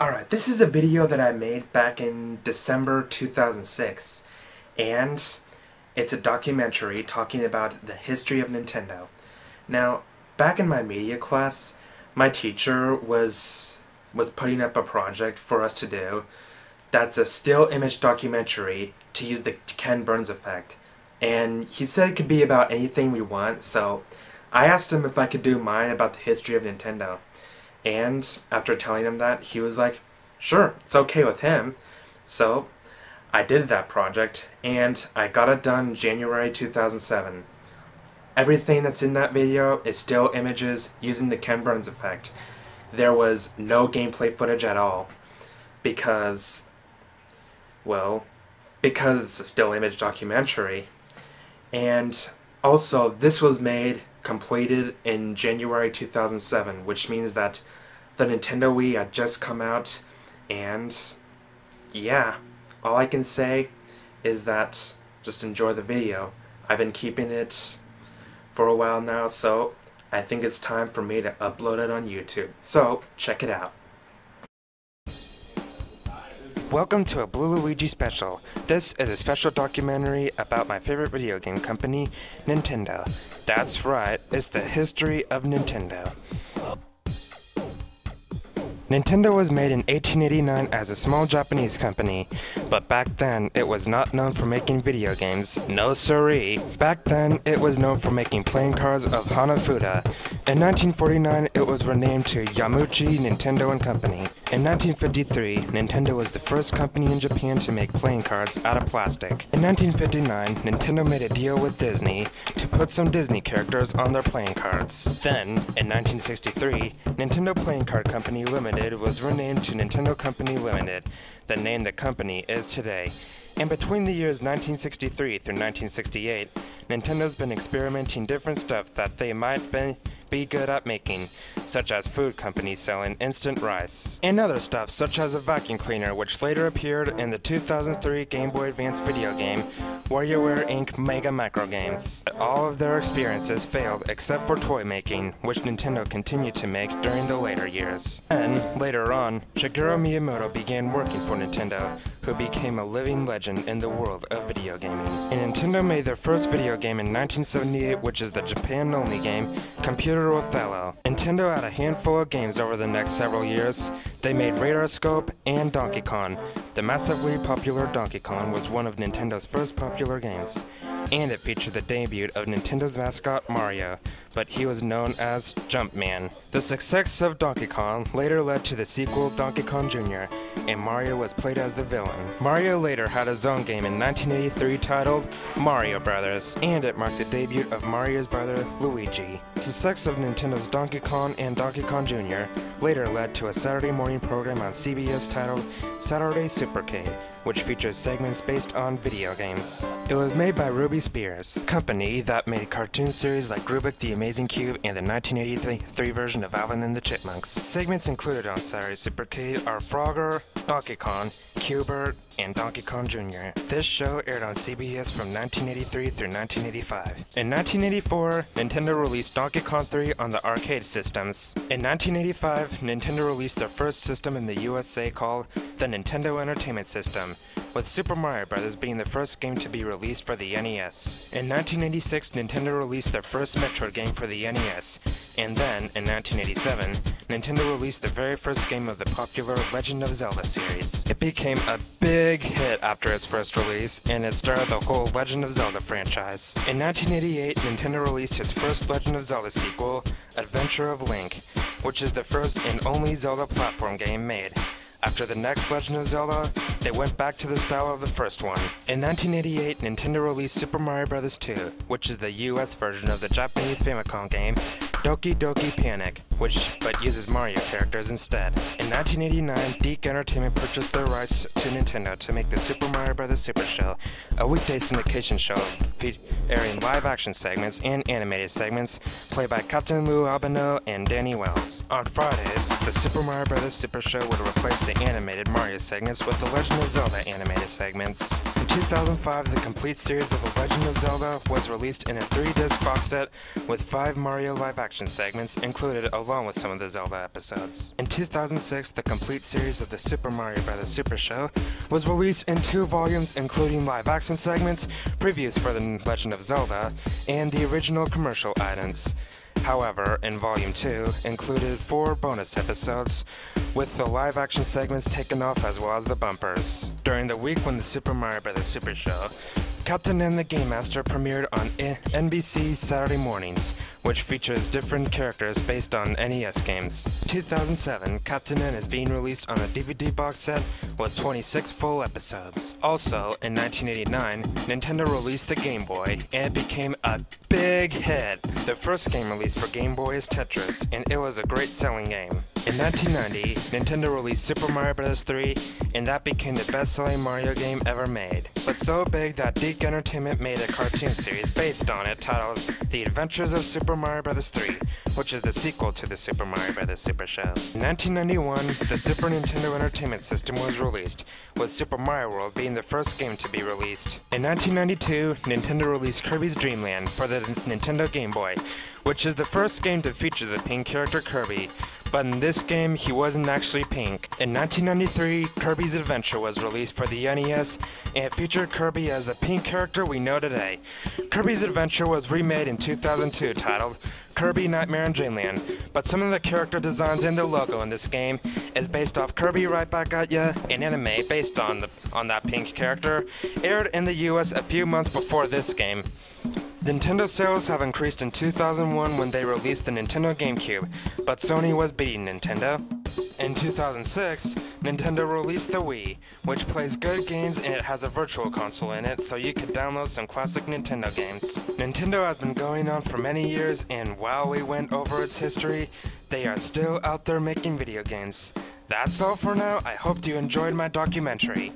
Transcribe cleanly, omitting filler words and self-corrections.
Alright, this is a video that I made back in December 2006, and it's a documentary talking about the history of Nintendo. Now, back in my media class, my teacher was putting up a project for us to do that's a still image documentary to use the Ken Burns effect. And he said it could be about anything we want, so I asked him if I could do mine about the history of Nintendo. And after telling him that, he was like, sure, it's okay with him. So I did that project, and I got it done in January 2007. Everything that's in that video is still images using the Ken Burns effect. There was no gameplay footage at all, because it's a still image documentary. And also, this was completed in January 2007, which means that the Nintendo Wii had just come out, and yeah, all I can say is that just enjoy the video. I've been keeping it for a while now, so I think it's time for me to upload it on YouTube. So, check it out. Welcome to a Blue Luigi special. This is a special documentary about my favorite video game company, Nintendo. That's right, it's the history of Nintendo. Nintendo was made in 1889 as a small Japanese company, but back then it was not known for making video games. No siree. Back then it was known for making playing cards of Hanafuda. In 1949 it was renamed to Yamauchi Nintendo & Company. In 1953, Nintendo was the first company in Japan to make playing cards out of plastic. In 1959, Nintendo made a deal with Disney to put some Disney characters on their playing cards. Then, in 1963, Nintendo Playing Card Company Limited was renamed to Nintendo Company Limited, the name the company is today. And between the years 1963 through 1968, Nintendo's been experimenting different stuff that they might be good at making, such as food companies selling instant rice, and other stuff such as a vacuum cleaner, which later appeared in the 2003 Game Boy Advance video game, WarioWare Inc. Mega Macro Games. All of their experiences failed except for toy making, which Nintendo continued to make during the later years. And, later on, Shigeru Miyamoto began working for Nintendo, who became a living legend in the world of video gaming. And Nintendo made their first video game in 1978, which is the Japan-only game, Computer Othello. Nintendo had a handful of games over the next several years. They made Radar Scope and Donkey Kong. The massively popular Donkey Kong was one of Nintendo's first popular games, and it featured the debut of Nintendo's mascot Mario, but he was known as Jumpman. The success of Donkey Kong later led to the sequel Donkey Kong Jr., and Mario was played as the villain. Mario later had his own game in 1983 titled Mario Brothers, and it marked the debut of Mario's brother Luigi. The success of Nintendo's Donkey Kong and Donkey Kong Jr. later led to a Saturday morning program on CBS titled Saturday Supercade, which features segments based on video games. It was made by Ruby Spears, company that made cartoon series like Rubik the Amazing Cube and the 1983 version of Alvin and the Chipmunks. Segments included on Saturday Supercade are Frogger, Donkey Kong, Q*bert, and Donkey Kong Jr. This show aired on CBS from 1983 through 1985. In 1984, Nintendo released Donkey Kong 3 on the arcade systems. In 1985, Nintendo released their first system in the USA called the Nintendo Entertainment System, with Super Mario Bros. Being the first game to be released for the NES. In 1986, Nintendo released their first Metroid game for the NES, and then, in 1987, Nintendo released the very first game of the popular Legend of Zelda series. It became a big hit after its first release, and it started the whole Legend of Zelda franchise. In 1988, Nintendo released its first Legend of Zelda sequel, Adventure of Link, which is the first and only Zelda platform game made. After the next Legend of Zelda, they went back to the style of the first one. In 1988, Nintendo released Super Mario Bros. 2, which is the US version of the Japanese Famicom game Doki Doki Panic, but uses Mario characters instead. In 1989, DiC Entertainment purchased their rights to Nintendo to make the Super Mario Bros. Super Show, a weekday syndication show airing live-action segments and animated segments played by Captain Lou Albano and Danny Wells. On Fridays, the Super Mario Bros. Super Show would replace the animated Mario segments with the Legend of Zelda animated segments. In 2005, the complete series of The Legend of Zelda was released in a 3-disc box set with 5 Mario live-action segments included along with some of the Zelda episodes. In 2006, the complete series of the Super Mario Bros. Super Show was released in 2 volumes including live-action segments, previews for The Legend of Zelda, and the original commercial items. However, in Volume 2 included 4 bonus episodes, with the live-action segments taken off as well as the bumpers. During the week when the Super Mario Bros. Super Show, Captain N the Game Master premiered on NBC Saturday mornings, which features different characters based on NES games. 2007, Captain N is being released on a DVD box set with 26 full episodes. Also, in 1989, Nintendo released the Game Boy, and it became a big hit. The first game released for Game Boy is Tetris, and it was a great selling game. In 1990, Nintendo released Super Mario Bros. 3, and that became the best-selling Mario game ever made. But so big that DiC Entertainment made a cartoon series based on it titled The Adventures of Super Mario Bros. 3, which is the sequel to the Super Mario Bros. Super Show. In 1991, the Super Nintendo Entertainment System was released, with Super Mario World being the first game to be released. In 1992, Nintendo released Kirby's Dream Land for the Nintendo Game Boy, which is the first game to feature the pink character Kirby, but in this game he wasn't actually pink. In 1993, Kirby's Adventure was released for the NES, and it featured Kirby as the pink character we know today. Kirby's Adventure was remade in 2002 titled Kirby Nightmare in Dreamland, but some of the character designs and the logo in this game is based off Kirby Right Back at Ya, an anime based on that pink character, aired in the US a few months before this game. Nintendo sales have increased in 2001 when they released the Nintendo GameCube, but Sony was beating Nintendo. In 2006, Nintendo released the Wii, which plays good games and it has a virtual console in it, so you could download some classic Nintendo games. Nintendo has been going on for many years, and while we went over its history, they are still out there making video games. That's all for now. I hope you enjoyed my documentary.